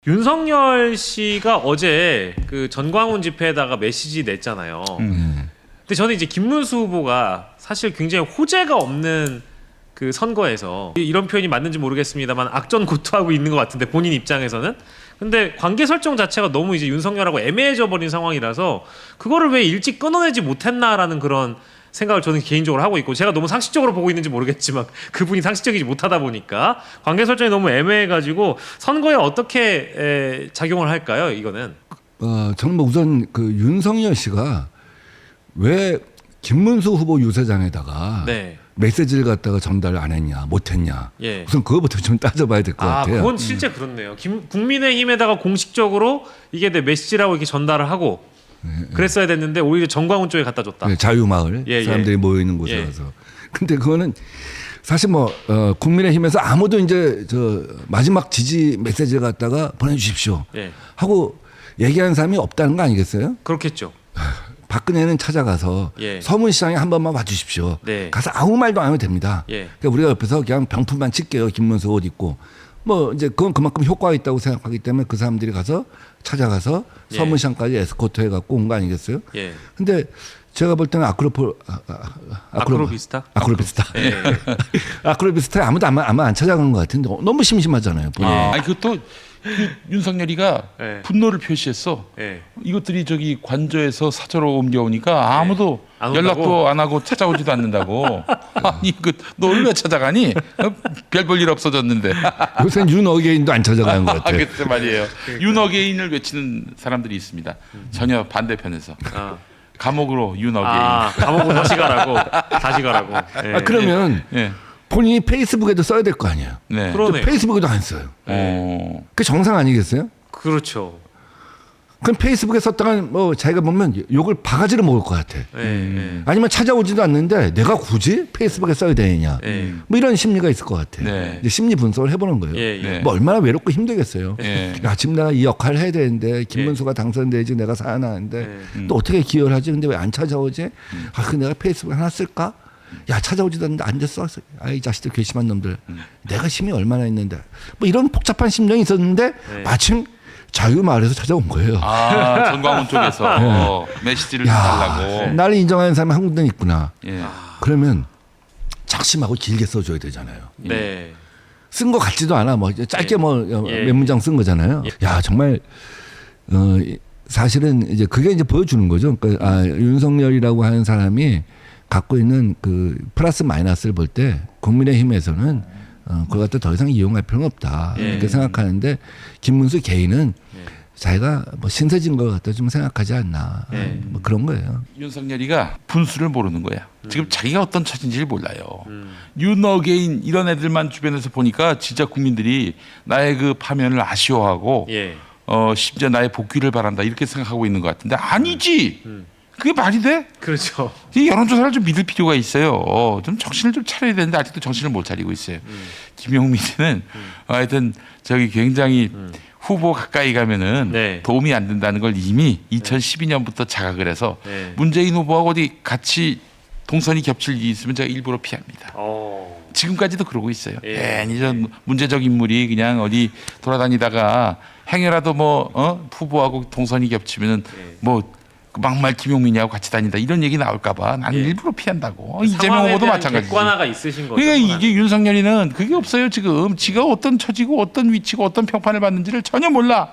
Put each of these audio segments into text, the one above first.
윤석열 씨가 어제 그 전광훈 집회에다가 메시지 냈잖아요. 근데 저는 이제 김문수 후보가 사실 굉장히 호재가 없는 그 선거에서 이런 표현이 맞는지 모르겠습니다만 악전고투하고 있는 것 같은데 본인 입장에서는 근데 관계 설정 자체가 너무 이제 윤석열하고 애매해져 버린 상황이라서 그거를 왜 일찍 끊어내지 못했나라는 그런 생각을 저는 개인적으로 하고 있고 제가 너무 상식적으로 보고 있는지 모르겠지만 그분이 상식적이지 못하다 보니까 관계 설정이 너무 애매해가지고 선거에 어떻게 작용을 할까요? 이거는 저는 뭐 우선 그 윤석열 씨가 왜 김문수 후보 유세장에다가 네. 메시지를 갖다가 전달 안 했냐, 못 했냐. 예. 우선 그거부터 좀 따져봐야 될 것 같아요. 그건 실제 그렇네요. 국민의힘에다가 공식적으로 이게 내 메시지라고 이렇게 전달을 하고 그랬어야 됐는데 오히려 정광훈 쪽에 갖다 줬다. 네, 자유마을 사람들이 모여 있는 곳에 가서. 근데 그거는 사실 뭐 국민의힘에서 아무도 이제 저 마지막 지지 메시지를 갖다가 보내주십시오 하고 얘기하는 사람이 없다는 거 아니겠어요? 그렇겠죠. 박근혜는 찾아가서 서문시장에 한 번만 와주십시오. 가서 아무 말도 안 해도 됩니다. 그러니까 우리가 옆에서 그냥 병풍만 칠게요. 김문수 옷 입고. 뭐 이제 그건 그만큼 효과가 있다고 생각하기 때문에 그 사람들이 가서 찾아가서 서문시장까지 에스코트 해갖고 온 거 아니겠어요? 근데 제가 볼 때는 아크로비스타? 아크로비스타에 아무도 아마 안 찾아간 것 같은데 너무 심심하잖아요. 아니 그것도 윤석열이가 분노를 표시했어. 이것들이 저기 관저에서 사저로 옮겨오니까 아무도 연락도 안 하고 찾아오지도 않는다고. 아니 너 왜 찾아가니? 별 볼 일 없어졌는데. 요새는 윤어게인도 안 찾아가는 것 같아요. 그때 말이에요. 윤어게인을 외치는 사람들이 있습니다. 전혀 반대편에서. 감옥으로 윤어게인. 감옥으로 다시 가라고. 그러면 본인이 페이스북에도 써야 될 거 아니에요. 그러네. 페이스북에도 안 써요. 그 정상 아니겠어요? 그렇죠. 그럼 페이스북에 썼다가 뭐 자기가 보면 욕을 바가지로 먹을 것 같아. 아니면 찾아오지도 않는데 내가 굳이 페이스북에 써야 되느냐. 뭐 이런 심리가 있을 것 같아. 이제 심리 분석을 해보는 거예요. 뭐 얼마나 외롭고 힘들겠어요. 야, 지금 내가 이 역할을 해야 되는데 김문수가 당선돼야지 내가 살아나는데 또 어떻게 기여를 하지? 근데 왜 안 찾아오지? 그 내가 페이스북 하나 쓸까? 야, 찾아오지도 않는데 앉았어. 아이 자식들 괘씸한 놈들. 내가 힘이 얼마나 있는데. 뭐 이런 복잡한 심정이 있었는데 마침 자유마을에서 찾아온 거예요. 전광훈 쪽에서 메시지를 달라고. 나를 인정하는 사람이 한 군데 있구나. 그러면 작심하고 길게 써줘야 되잖아요. 쓴 거 같지도 않아. 뭐 짧게 몇 문장 쓴 거잖아요. 야, 정말 사실은 이제 그게 이제 보여주는 거죠. 그러니까 윤석열이라고 하는 사람이 갖고 있는 그 플러스 마이너스를 볼 때 국민의힘에서는 그걸 갖다 더 이상 이용할 필요는 없다 이렇게 생각하는데 김문수 개인은 자기가 뭐 신세진 것 같다 좀 생각하지 않나 뭐 그런 거예요. 윤석열이가 분수를 모르는 거야. 지금 자기가 어떤 처지인지를 몰라요. 윤어게인 이런 애들만 주변에서 보니까 진짜 국민들이 나의 그 파면을 아쉬워하고 심지어 나의 복귀를 바란다 이렇게 생각하고 있는 것 같은데 아니지. 그게 말이 돼? 그렇죠. 이 여론조사를 좀 믿을 필요가 있어요. 좀 정신을 좀 차려야 되는데 아직도 정신을 못 차리고 있어요. 김용민은 하여튼 저기 굉장히 후보 가까이 가면은 도움이 안 된다는 걸 이미 2012년부터 자각을 해서 문재인 후보하고 어디 같이 동선이 겹칠 일이 있으면 제가 일부러 피합니다. 지금까지도 그러고 있어요. 괜히 저 문제적 인물이 그냥 어디 돌아다니다가 행여라도 뭐 후보하고 동선이 겹치면은 뭐 막말 김용민이하고 같이 다닌다 이런 얘기 나올까봐 나는 일부러 피한다고. 이재명 후보도 마찬가지지. 객관화가 있으신 거죠. 그러니까 이게 윤석열이는 그게 없어요 지금. 지가 어떤 처지고 어떤 위치고 어떤 평판을 받는지를 전혀 몰라.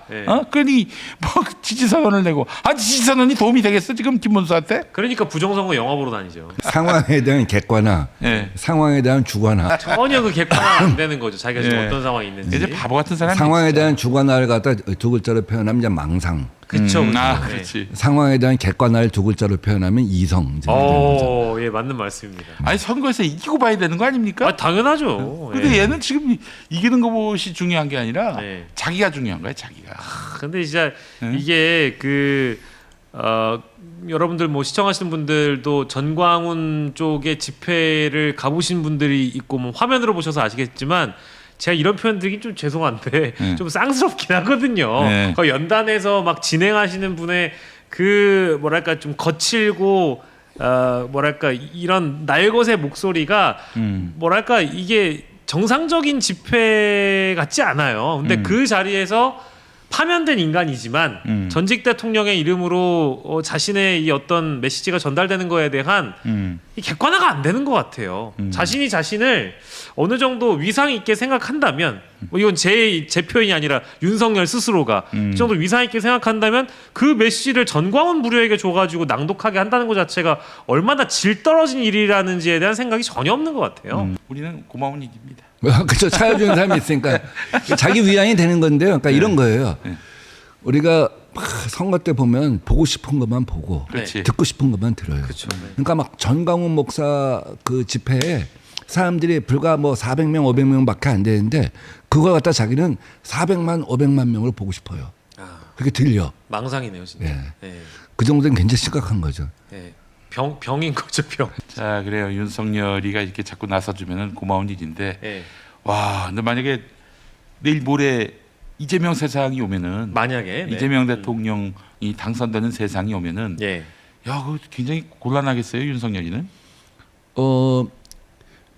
그러니 뭐 지지선언을 내고 지지선언이 도움이 되겠어 지금 김문수한테? 그러니까 부정선거 영업으로 다니죠. 상황에 대한 객관화, 상황에 대한 주관화. 전혀 그 객관화 안 되는 거죠. 자기가 지금 어떤 상황이 있는지. 이제 바보 같은 사람이 상황에 대한 주관화를 갖다 두 글자로 표현하면 이제 망상. 그렇죠. 그렇지. 상황에 대한 객관화를 두 글자로 표현하면 이성. 예, 맞는 말씀입니다. 아니 선거에서 이기고 봐야 되는 거 아닙니까? 당연하죠. 근데 얘는 지금 이기는 것이 중요한 게 아니라 자기가 중요한 거야, 자기가. 근데 진짜 이게 여러분들 뭐 시청하시는 분들도 전광훈 쪽의 집회를 가보신 분들이 있고 뭐 화면으로 보셔서 아시겠지만. 제가 이런 표현 드리긴 좀 죄송한데 좀 쌍스럽긴 하거든요. 그 연단에서 막 진행하시는 분의 그 뭐랄까 좀 거칠고 뭐랄까 이런 날것의 목소리가 뭐랄까 이게 정상적인 집회 같지 않아요. 근데 그 자리에서 파면된 인간이지만 전직 대통령의 이름으로 자신의 이 어떤 메시지가 전달되는 거에 대한 이 객관화가 안 되는 것 같아요. 자신이 자신을 어느 정도 위상 있게 생각한다면 뭐 이건 제 표현이 아니라 윤석열 스스로가 그 정도 위상 있게 생각한다면 그 메시지를 전광훈 부류에게 줘가지고 낭독하게 한다는 것 자체가 얼마나 질 떨어진 일이라는지에 대한 생각이 전혀 없는 것 같아요. 우리는 고마운 일입니다. 그렇죠. 차여주는 사람이 있으니까 자기 위안이 되는 건데요. 그러니까 이런 거예요. 우리가 막 선거 때 보면 보고 싶은 것만 보고 그렇지. 듣고 싶은 것만 들어요. 그렇죠. 그러니까 막 전광훈 목사 그 집회에 사람들이 불과 뭐 400명, 500명밖에 안 되는데 그걸 갖다 자기는 400만, 500만 명을 보고 싶어요. 그게 들려. 망상이네요, 진짜. 예. 예. 그 정도는 굉장히 심각한 거죠. 예. 병인 거죠, 병. 자, 그래요. 윤석열이가 이렇게 자꾸 나서주면은 고마운 일인데, 예. 와, 근데 만약에 내일 모레 이재명 세상이 오면은, 만약에 이재명 대통령이 당선되는 세상이 오면은, 예. 야, 그 굉장히 곤란하겠어요, 윤석열이는?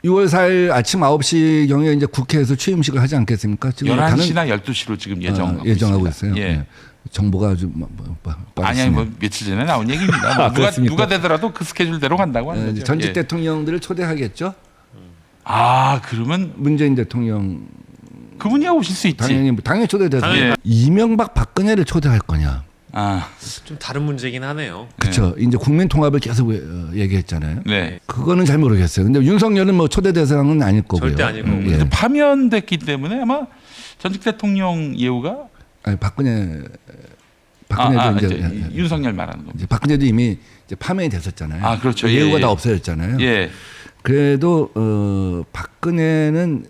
6월 4일 아침 9시 경에 이제 국회에서 취임식을 하지 않겠습니까? 지금 11시나 12시로 지금 예정하고 있어요. 예. 네. 정보가 아주 아니 뭐 며칠 전에 나온 얘기입니다. 뭐 누가 되더라도 그 스케줄대로 간다고 하는 거죠. 전직 대통령들을 초대하겠죠. 아, 그러면 문재인 대통령 그분이 오실 수 있지. 당연히 초대되죠. 예. 이명박 박근혜를 초대할 거냐. 좀 다른 문제긴 하네요. 그렇죠. 이제 국민 통합을 계속 얘기했잖아요. 네. 그거는 잘 모르겠어요. 근데 윤석열은 뭐 초대 대상은 아닐 거고요. 절대 아닐 거고. 예. 파면됐기 때문에 아마 전직 대통령 예우가 아니 박근혜도 이제 윤석열 말하는 겁니다. 이제 박근혜도 이미 이제 파면이 됐었잖아요. 아, 그렇죠. 예우가 예, 다 예. 없어졌잖아요. 예. 그래도 박근혜는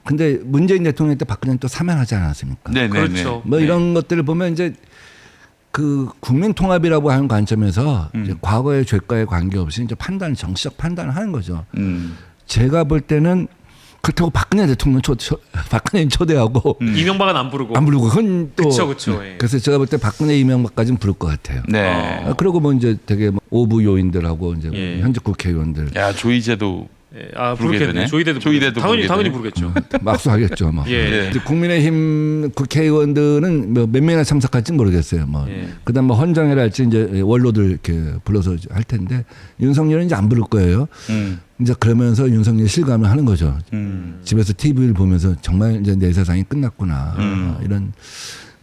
근데 문재인 대통령 때 박근혜는 또 사면하지 않았습니까? 네, 그렇죠. 뭐 이런 것들을 보면 이제 그 국민 통합이라고 하는 관점에서 이제 과거의 죄과에 관계없이 이제 정치적 판단을 하는 거죠. 제가 볼 때는 그렇다고 박근혜 대통령 박근혜 초대하고 이명박은 안 부르고. 안 부르고 그건 또 그쵸. 예. 그래서 제가 볼 때 박근혜 이명박까지는 부를 것 같아요. 네. 그리고 뭐 이제 되게 뭐 오부 요인들하고 이제 예. 현직 국회의원들 야, 조이제도 예. 부르게 부르겠네. 되네. 조이대도 부르게 당연히 되네. 부르겠죠. 막수하겠죠. 뭐. 예. 이제 국민의힘 국회의원들은 뭐 몇 명이나 참석할지 모르겠어요. 뭐 예. 그다음 뭐 헌정회랄지 이제 원로들 이렇게 불러서 할 텐데 윤석열은 이제 안 부를 거예요. 이제 그러면서 윤석열 실감을 하는 거죠. 집에서 TV를 보면서 정말 이제 내 세상이 끝났구나 이런.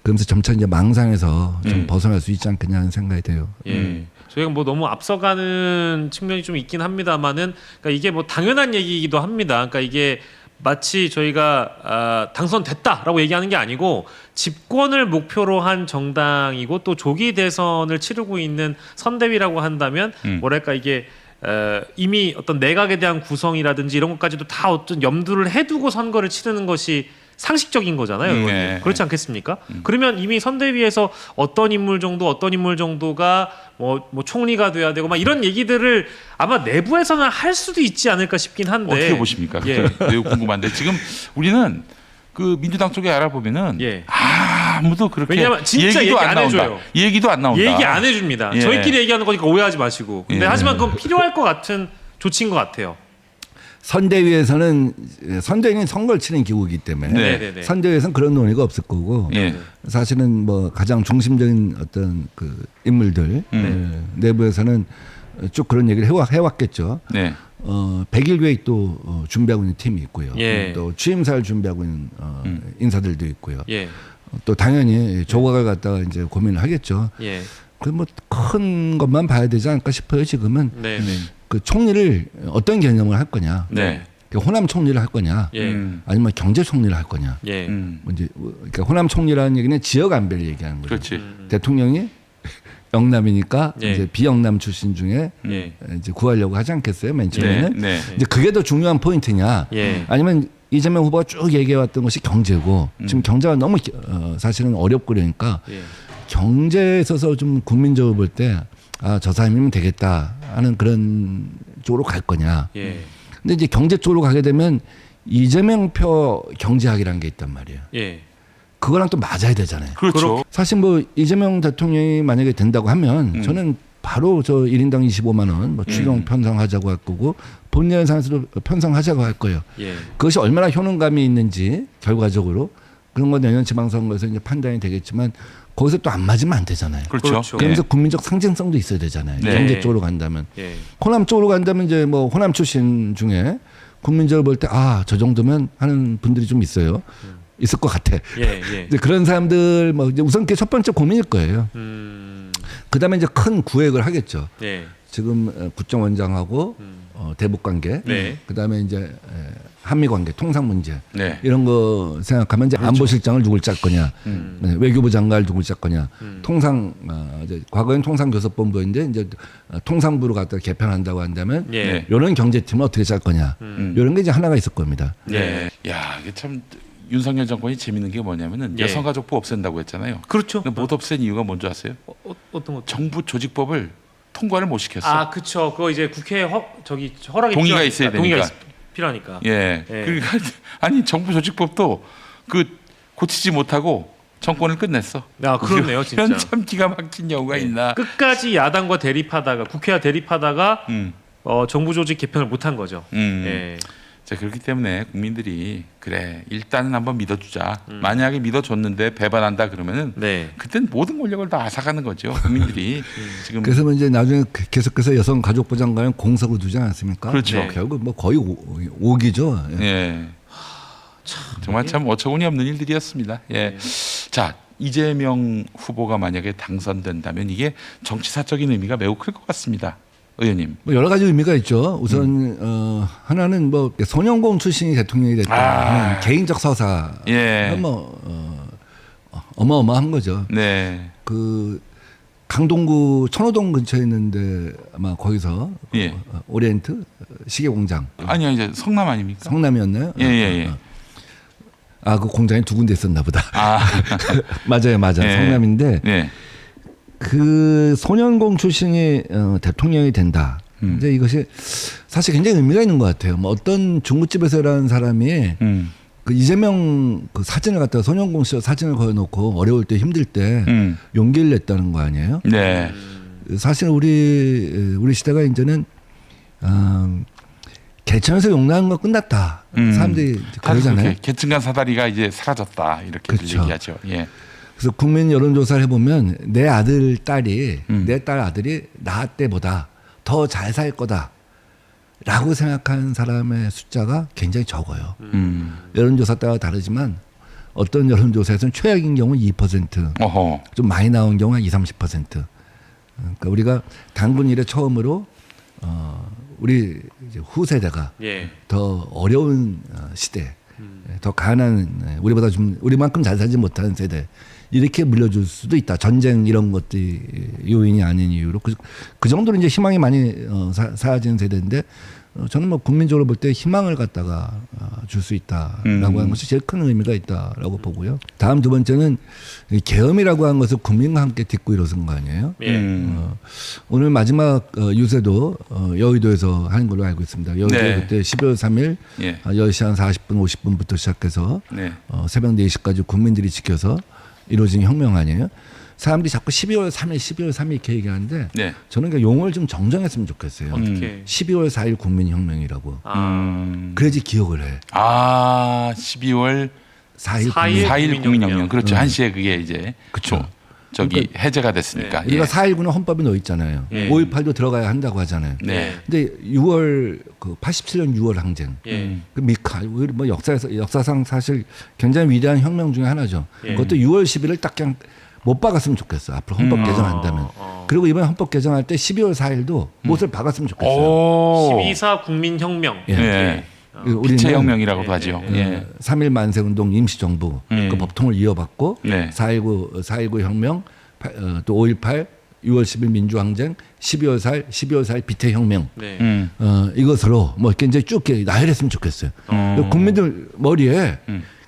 그러면서 점차 이제 망상에서 좀 벗어날 수 있지 않겠냐는 생각이 돼요. 예. 저희가 뭐 너무 앞서가는 측면이 좀 있긴 합니다만은, 그러니까 이게 뭐 당연한 얘기이기도 합니다. 그러니까 이게 마치 저희가 당선됐다라고 얘기하는 게 아니고 집권을 목표로 한 정당이고 또 조기 대선을 치르고 있는 선대위라고 한다면 뭐랄까 이게 이미 어떤 내각에 대한 구성이라든지 이런 것까지도 다 어떤 염두를 해두고 선거를 치르는 것이 상식적인 거잖아요. 네. 그렇지 않겠습니까? 그러면 이미 선대위에서 어떤 인물 정도가 뭐 총리가 돼야 되고 막 이런 얘기들을 아마 내부에서는 할 수도 있지 않을까 싶긴 한데 어떻게 보십니까? 예. 매우 궁금한데 지금 우리는 그 민주당 쪽에 알아보면은 예. 아무도 그렇게 왜냐면 진짜 얘기 안 나온다. 해줘요. 얘기도 안 나온다. 얘기 안 해줍니다. 예. 저희끼리 얘기하는 거니까 오해하지 마시고. 근데 예. 하지만 그건 필요할 것 같은 조치인 것 같아요. 선대위는 선거를 치는 기구이기 때문에 네. 선대위에서는 그런 논의가 없을 거고 예. 사실은 뭐 가장 중심적인 어떤 그 인물들 내부에서는 쭉 그런 얘기를 해왔겠죠. 네. 100일 계획도 준비하고 있는 팀이 있고요. 예. 또 취임사를 준비하고 있는 인사들도 있고요. 예. 또 당연히 조각을 갖다가 이제 고민을 하겠죠. 예. 그 뭐 큰 것만 봐야 되지 않을까 싶어요. 지금은 네. 그 총리를 어떤 개념을 할 거냐. 네. 호남 총리를 할 거냐. 예. 아니면 경제 총리를 할 거냐. 예. 이제 그러니까 호남 총리라는 얘기는 지역 안배를 얘기하는 거죠. 그렇지. 대통령이 영남이니까 예. 이제 비영남 출신 중에 예. 이제 구하려고 하지 않겠어요. 맨 처음에는. 네. 이제 그게 더 중요한 포인트냐. 예. 아니면 이재명 후보가 쭉 얘기해왔던 것이 경제고 지금 경제가 너무 사실은 어렵고 그러니까 예. 경제에 있어서 좀 국민적으로 볼 때 저 사람이면 되겠다 하는 그런 쪽으로 갈 거냐. 예. 근데 이제 경제 쪽으로 가게 되면 이재명표 경제학이라는 게 있단 말이에요. 예. 그거랑 또 맞아야 되잖아요. 그렇죠. 사실 뭐 이재명 대통령이 만약에 된다고 하면 저는 바로 저 1인당 25만 원 뭐 추경 편성하자고 할 거고 본 예산에서도 편성하자고 할 거예요. 예. 그것이 얼마나 효능감이 있는지 결과적으로 그런 건 내년 지방선거에서 이제 판단이 되겠지만 거기서 또 안 맞으면 안 되잖아요. 그렇죠. 그러면서 국민적 상징성도 있어야 되잖아요. 네. 경제 쪽으로 간다면. 예. 호남 쪽으로 간다면 이제 뭐 호남 출신 중에 국민적으로 볼 때 저 정도면 하는 분들이 좀 있어요. 있을 것 같아. 예. 이제 그런 사람들 뭐 이제 우선 그게 첫 번째 고민일 거예요. 그다음에 이제 큰 구획을 하겠죠. 예. 지금 국정원장하고 대북 관계, 네. 그다음에 이제 한미 관계, 통상 문제 네. 이런 거 생각하면 이제 그렇죠. 안보실장을 누굴 짤 거냐, 외교부 장관을 누굴 짤 거냐, 통상 이제 과거엔 통상교섭본부인데 이제 통상부로 갖다 개편한다고 한다면 예. 이런 경제팀을 어떻게 짤 거냐, 이런 게 이제 하나가 있을 겁니다. 네. 야, 이게 참 윤석열 정권이 재밌는 게 뭐냐면은 예. 여성가족부 없앤다고 했잖아요. 그렇죠. 근데 못 없앤 이유가 뭔지 아세요? 어떤 것? 정부 조직법을 통과를 못 시켰어. 아, 그쵸. 그거 이제 국회 허락이 동의가 필요하니까. 있어야 동의가 되니까. 필요하니까. 예. 예. 그러니까 아니 정부 조직법도 그 고치지 못하고 정권을 끝냈어. 아, 그렇네요, 진짜. 이런 참 기가 막힌 경우가 있나. 끝까지 야당과 대립하다가 국회와 대립하다가 음. 정부 조직 개편을 못한 거죠. 음. 예. 자, 그렇기 때문에 국민들이 그래 일단은 한번 믿어주자. 만약에 믿어줬는데 배반한다 그러면은 네. 그땐 모든 권력을 다 앗아가는 거죠. 국민들이 지금. 그래서 뭐 이제 나중에 계속해서 여성가족부 장관은 공석을 두지 않았습니까? 그렇죠. 네. 결국 뭐 거의 오기죠. 예. 예. 정말 참 어처구니 없는 일들이었습니다. 예. 자, 이재명 후보가 만약에 당선된다면 이게 정치사적인 의미가 매우 클 것 같습니다. 의원님. 뭐 여러 가지 의미가 있죠. 우선 하나는 뭐 소년공 출신이 대통령이 됐다. 개인적 서사. 예. 뭐 어마어마한 거죠. 네. 그 강동구 천호동 근처에 있는데 아마 거기서 예. 오리엔트 시계공장. 아니요, 이제 성남 아닙니까? 성남이었나요? 예. 그 공장이 두 군데 있었나 보다. 아. 맞아요. 예. 성남인데 네. 그 소년공 출신이 대통령이 된다. 이제 이것이 사실 굉장히 의미가 있는 것 같아요. 뭐 어떤 중국집에서 일하는 사람이 그 이재명 그 사진을 갖다가 소년공 씨 사진을 걸어놓고 어려울 때 힘들 때 용기를 냈다는 거 아니에요? 네. 사실 우리 시대가 이제는 개천에서 용나는 거 끝났다. 사람들이 그러잖아요. 계층간 사다리가 이제 사라졌다 이렇게 그렇죠. 얘기하죠. 예. 그래서 국민 여론조사를 해보면 내 아들 딸이 내 딸 아들이 나 때보다 더 잘 살 거다라고 생각하는 사람의 숫자가 굉장히 적어요. 여론조사 따라 다르지만 어떤 여론조사에서는 최악인 경우 2%, 어허. 좀 많이 나온 경우는 20, 30%. 그러니까 우리가 당군 이래 처음으로 우리 이제 후세대가 예. 더 어려운 시대, 더 가난한 우리만큼 잘 살지 못하는 세대 이렇게 물려줄 수도 있다. 전쟁 이런 것들이 요인이 아닌 이유로 그 정도로 이제 희망이 많이 사라지는 세대인데 저는 뭐 국민적으로 볼 때 희망을 갖다가 줄 수 있다라고 하는 것이 제일 큰 의미가 있다라고 보고요. 다음 두 번째는 계엄이라고 하는 것을 국민과 함께 딛고 일어선 거 아니에요? 예. 오늘 마지막 유세도 여의도에서 하는 걸로 알고 있습니다. 여의도 네. 그때 12월 3일 예. 10시 한 40분 50분부터 시작해서 네. 새벽 4시까지 국민들이 지켜서 이루어진 혁명 아니에요? 사람들이 자꾸 12월 3일 이렇게 얘기하는데 네. 저는 그 용어를 좀 정정했으면 좋겠어요. 어떻게? 12월 4일 국민혁명이라고. 그래야지 기억을 해. 12월 4일 4일 국민혁명. 그렇죠. 1시에 그게 이제 그쵸. 저기 그러니까 해제가 됐으니까. 우리가 예. 4.19는 헌법에 넣어 있잖아요. 예. 5.18도 들어가야 한다고 하잖아요. 네. 근데 87년 6월 항쟁. 예. 그 우리 뭐 역사상 사실 굉장히 위대한 혁명 중에 하나죠. 예. 그것도 6월 10일을 딱 그냥 못 박았으면 좋겠어. 앞으로 헌법 개정한다면. 그리고 이번에 헌법 개정할 때 12월 4일도 못을 박았으면 좋겠어요. 오. 12.4 국민혁명. 예. 예. 우리는 빛의 혁명이라고도 하죠. 예. 3.1 만세운동 임시정부 그 법통을 이어받고 네. 4.19 혁명 또 5.18 6월 10일 민주항쟁 12월 4일 빛의 혁명 네. 이것으로 뭐 이렇게 이제 쭉 나열했으면 좋겠어요. 국민들 머리에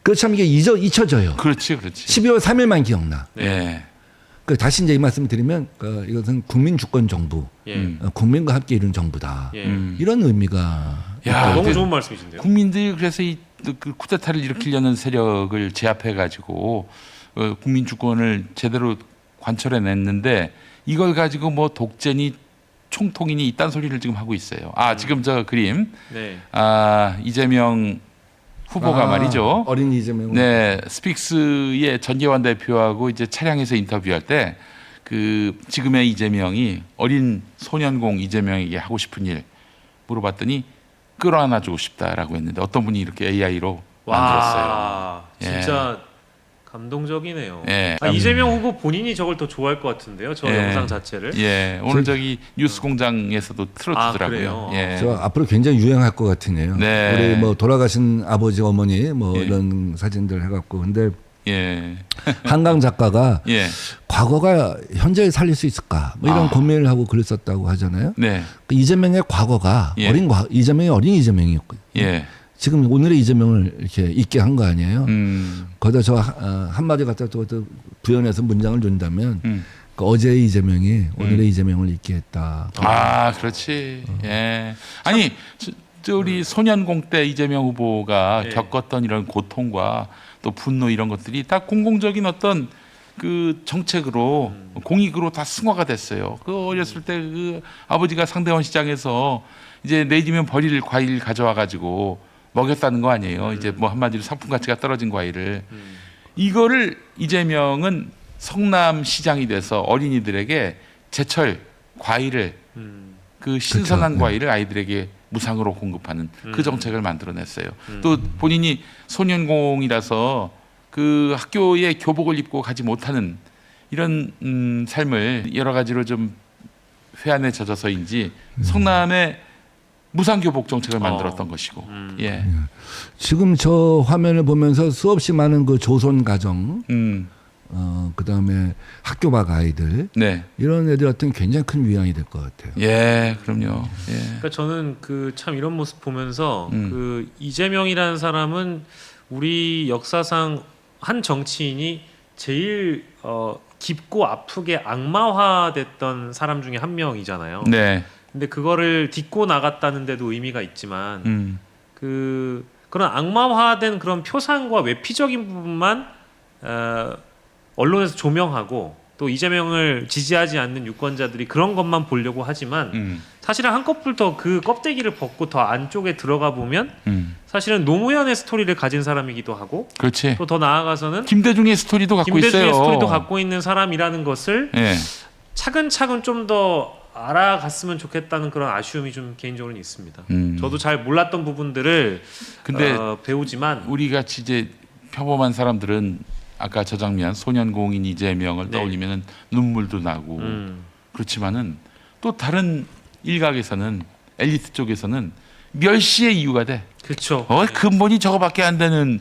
그렇다면 이게 잊혀져요. 그렇지. 12월 3일만 기억나. 예. 다시 이제 이 말씀을 드리면 이것은 국민 주권 정부, 예. 국민과 함께 이룬 정부다. 예. 이런 의미가 야, 너무 좋은 말씀이신데요. 국민들이 그래서 그 쿠데타를 일으키려는 세력을 제압해 가지고 국민 주권을 제대로 관철해냈는데 이걸 가지고 뭐 독재니 총통이니 이딴 소리를 지금 하고 있어요. 지금 저 그림 네. 이재명 후보가 말이죠. 어린 이재명. 네, 스픽스의 전계환 대표하고 이제 차량에서 인터뷰할 때 그 지금의 이재명이 어린 소년공 이재명에게 하고 싶은 일 물어봤더니 끌어안아주고 싶다라고 했는데 어떤 분이 이렇게 AI로 만들었어요. 와, 진짜 감동적이네요. 예. 이재명 후보 본인이 저걸 더 좋아할 것 같은데요. 저 영상 자체를. 예, 오늘 저기 뉴스공장에서도 틀어주더라고요. 그래요? 예. 저 앞으로 굉장히 유행할 것 같으네요. 네. 우리 뭐 돌아가신 아버지 어머니 뭐 이런 사진들 해갖고 근데 예. 한강 작가가 예. 과거가 현재를 살릴 수 있을까 뭐 이런 고민을 하고 글을 썼다고 하잖아요. 네. 그 이재명의 과거가 예. 이재명이 어린 이재명이었고 예. 지금 오늘의 이재명을 이렇게 있게 한 거 아니에요. 거기다 저 한마디 갖다 또 부연해서 문장을 준다면 그 어제의 이재명이 오늘의 이재명을 있게 했다. 아, 그렇지. 예. 아니, 저 우리 소년공 때 이재명 후보가 겪었던 이런 고통과 또 분노 이런 것들이 다 공공적인 어떤 그 정책으로 공익으로 다 승화가 됐어요. 그 어렸을 때 그 아버지가 상대원 시장에서 이제 내지면 버릴 과일 가져와 가지고 먹였다는 거 아니에요. 이제 뭐 한마디로 상품 가치가 떨어진 과일을 이거를 이재명은 성남 시장이 돼서 어린이들에게 제철 과일을 그 신선한 그렇죠. 과일을 아이들에게 무상으로 공급하는 그 정책을 만들어냈어요. 또 본인이 소년공이라서 그 학교에 교복을 입고 가지 못하는 이런 삶을 여러 가지로 좀 회한에 젖어서인지 성남에 무상교복 정책을 만들었던 것이고. 예. 지금 저 화면을 보면서 수없이 많은 그 조선 가정, 그다음에 학교 밖 아이들, 네. 이런 애들한테는 굉장히 큰 위안이 될 것 같아요. 예, 그럼요. 예. 그러니까 저는 그 참 이런 모습 보면서 그 이재명이라는 사람은 우리 역사상 한 정치인이 제일 깊고 아프게 악마화됐던 사람 중에 한 명이잖아요. 네. 근데 그거를 딛고 나갔다는데도 의미가 있지만 그런 악마화된 그런 표상과 외피적인 부분만 언론에서 조명하고 또 이재명을 지지하지 않는 유권자들이 그런 것만 보려고 하지만 사실은 한꺼풀 더 그 껍데기를 벗고 더 안쪽에 들어가 보면 사실은 노무현의 스토리를 가진 사람이기도 하고 그렇지. 또 더 나아가서는 김대중의 스토리도 갖고 김대중의 있어요. 스토리도 갖고 있는 사람이라는 것을 예. 차근차근 좀 더 알아갔으면 좋겠다는 그런 아쉬움이 좀 개인적으로는 있습니다. 저도 잘 몰랐던 부분들을 근데 배우지만 우리 같이 이제 평범한 사람들은 아까 저 장면 소년공인 이재명을 떠올리면은 눈물도 나고 그렇지만은 또 다른 일각에서는 엘리트 쪽에서는 멸시의 이유가 돼. 그렇죠. 근본이 저거밖에 안 되는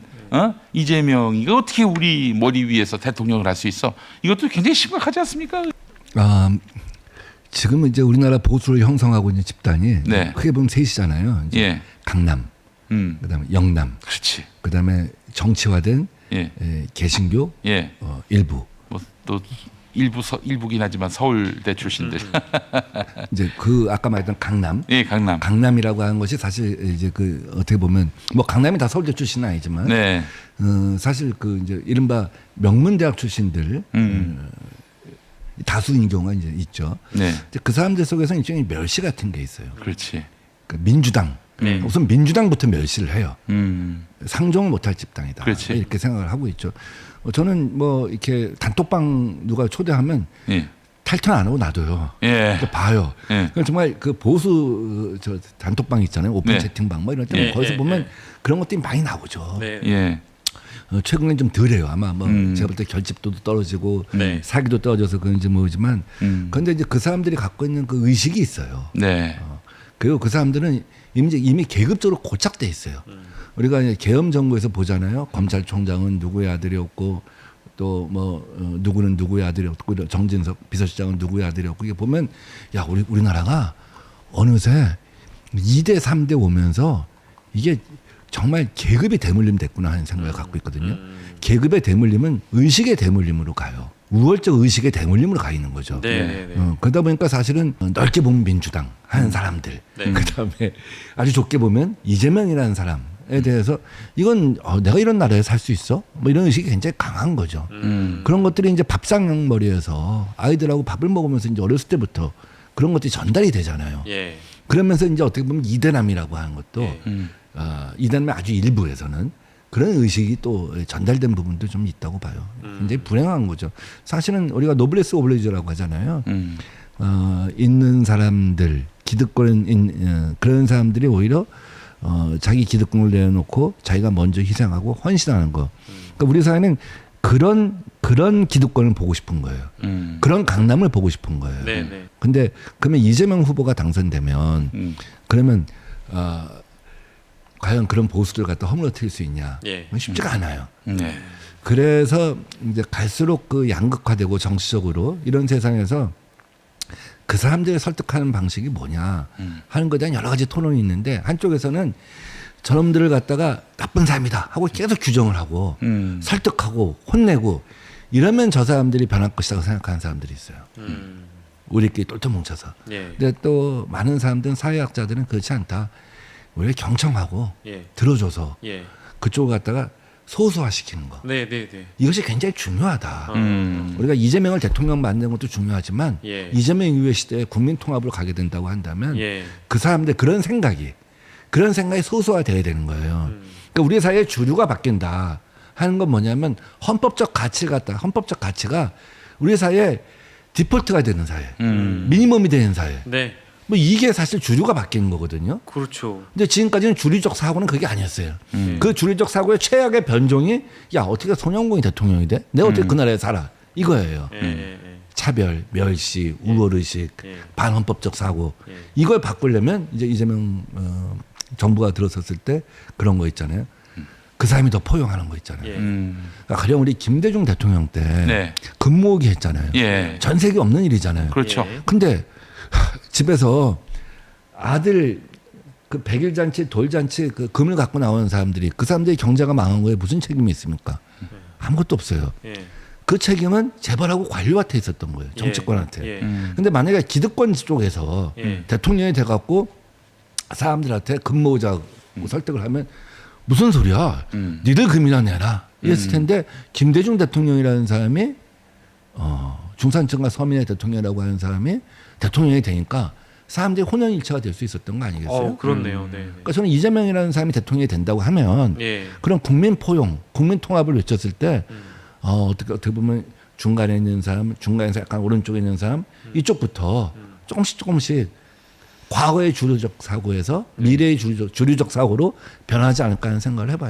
이재명이 이거 어떻게 우리 머리 위에서 대통령을 할 수 있어? 이것도 굉장히 심각하지 않습니까? 지금 이제 우리나라 보수를 형성하고 있는 집단이 네. 크게 보면 셋이잖아요. 이제 예. 강남, 그다음에 영남, 그렇지. 그다음에 정치화된 예. 개신교 예. 일부. 뭐 또 일부긴 하지만 서울대 출신들. 이제 그 아까 말했던 강남. 예, 강남. 강남이라고 하는 것이 사실 이제 그 어떻게 보면 뭐 강남이 다 서울대 출신은 아니지만 네. 사실 그 이제 이른바 명문대학 출신들 다수인 경우가 이제 있죠. 네. 그 사람들 속에서 일종의 멸시 같은 게 있어요. 그렇지. 그 민주당. 우선 민주당부터 멸시를 해요. 상종을 못할 집단이다. 그렇지. 이렇게 생각을 하고 있죠. 저는 뭐 이렇게 단톡방 누가 초대하면 예. 탈퇴 안 하고 놔둬요. 예. 봐요. 예. 정말 그 보수 저 단톡방 있잖아요. 오픈 네. 채팅방 뭐 이런 데 거기서 보면 그런 것들이 많이 나오죠. 네. 예. 최근엔 좀 덜해요. 아마 뭐 제가 볼 때 결집도도 떨어지고 네. 사기도 떨어져서 그런지 모르지만 그런데 이제 그 사람들이 갖고 있는 그 의식이 있어요. 네. 그리고 그 사람들은 이미 계급적으로 고착돼 있어요. 우리가 이제 계엄 정부에서 보잖아요. 검찰총장은 누구의 아들이었고 또 뭐 누구는 누구의 아들이었고 정진석 비서실장은 누구의 아들이었고 이게 보면 야 우리나라가 어느새 2대 3대 오면서 이게 정말 계급의 대물림 됐구나 하는 생각을 갖고 있거든요. 계급의 대물림은 의식의 대물림으로 가요. 우월적 의식의 대물림으로 가 있는 거죠. 네. 그러다 보니까 사실은 넓게 보면 민주당 하는 사람들, 그다음에 아주 좁게 보면 이재명이라는 사람에 대해서 이건 내가 이런 나라에 살 수 있어? 뭐 이런 의식이 굉장히 강한 거죠. 그런 것들이 이제 밥상머리에서 아이들하고 밥을 먹으면서 이제 어렸을 때부터 그런 것들이 전달이 되잖아요. 예. 그러면서 이제 어떻게 보면 이대남이라고 하는 것도 이대남의 아주 일부에서는 그런 의식이 또 전달된 부분도 좀 있다고 봐요. 굉장히 불행한 거죠. 사실은 우리가 노블레스 오블리주라고 하잖아요. 있는 사람들, 기득권인 그런 사람들이 오히려 자기 기득권을 내놓고 자기가 먼저 희생하고 헌신하는 거. 그러니까 우리 사회는 그런 기득권을 보고 싶은 거예요. 그런 강남을 보고 싶은 거예요. 네네. 근데 그러면 이재명 후보가 당선되면 그러면 과연 그런 보수들 갖다 허물어뜨릴 수 있냐? 예. 쉽지가 않아요. 네. 그래서 이제 갈수록 그 양극화되고 정치적으로 이런 세상에서 그 사람들을 설득하는 방식이 뭐냐 하는 것에 대한 여러 가지 토론이 있는데 한쪽에서는 저놈들을 갖다가 나쁜 사람이다 하고 계속 규정을 하고 설득하고 혼내고 이러면 저 사람들이 변할 것이라고 생각하는 사람들이 있어요. 우리끼리 똘똘 뭉쳐서. 예. 근데 또 많은 사람들은 사회학자들은 그렇지 않다. 우리가 경청하고 예. 들어줘서 예. 그쪽을 갖다가 소수화시키는 거. 네네네. 이것이 굉장히 중요하다. 음. 우리가 이재명을 대통령 만드는 것도 중요하지만 예. 이재명 이후의 시대에 국민 통합으로 가게 된다고 한다면 예. 그 사람들 그런 생각이 소수화돼야 되는 거예요. 그러니까 우리 사회의 주류가 바뀐다 하는 건 뭐냐면 헌법적 가치가 우리 사회의 디폴트가 되는 사회, 미니멈이 되는 사회. 네. 뭐 이게 사실 주류가 바뀌는 거거든요. 그렇죠. 근데 지금까지는 주류적 사고는 그게 아니었어요. 그 주류적 사고의 최악의 변종이 야 어떻게 손영공이 대통령이 돼? 내가 어떻게 그 나라에 살아? 이거예요. 예. 차별, 멸시, 우월의식, 예. 반헌법적 사고 예. 이걸 바꾸려면 이제 이재명 정부가 들어섰을 때 그런 거 있잖아요. 그 사람이 더 포용하는 거 있잖아요. 예. 그러니까 가령 우리 김대중 대통령 때 네. 금모으기 했잖아요. 예. 전 세계 없는 일이잖아요. 그렇죠. 예. 근데 집에서 아들 그 백일 잔치 돌잔치 그 금을 갖고 나오는 사람들이 그 사람들이 경제가 망한 거에 무슨 책임이 있습니까? 아무것도 없어요. 예. 그 책임은 재벌하고 관료한테 있었던 거예요. 정치권한테. 예. 근데 만약에 기득권 쪽에서 예. 대통령이 돼갖고 사람들한테 금 모으자고 설득을 하면 무슨 소리야? 니들 금이나 내라. 이랬을 텐데 김대중 대통령이라는 사람이 중산층과 서민의 대통령이라고 하는 사람이 대통령이 되니까 사람들이 혼연일체가 될 수 있었던 거 아니겠어요? 그렇네요. 네. 그러니까 저는 이재명이라는 사람이 대통령이 된다고 하면 예. 그런 국민 포용, 국민 통합을 외쳤을 때 어떻게 보면 중간에 있는 사람, 중간에서 약간 오른쪽에 있는 사람 이쪽부터 조금씩 과거의 주류적 사고에서 미래의 주류적 사고로 변하지 않을까 하는 생각을 해봐요.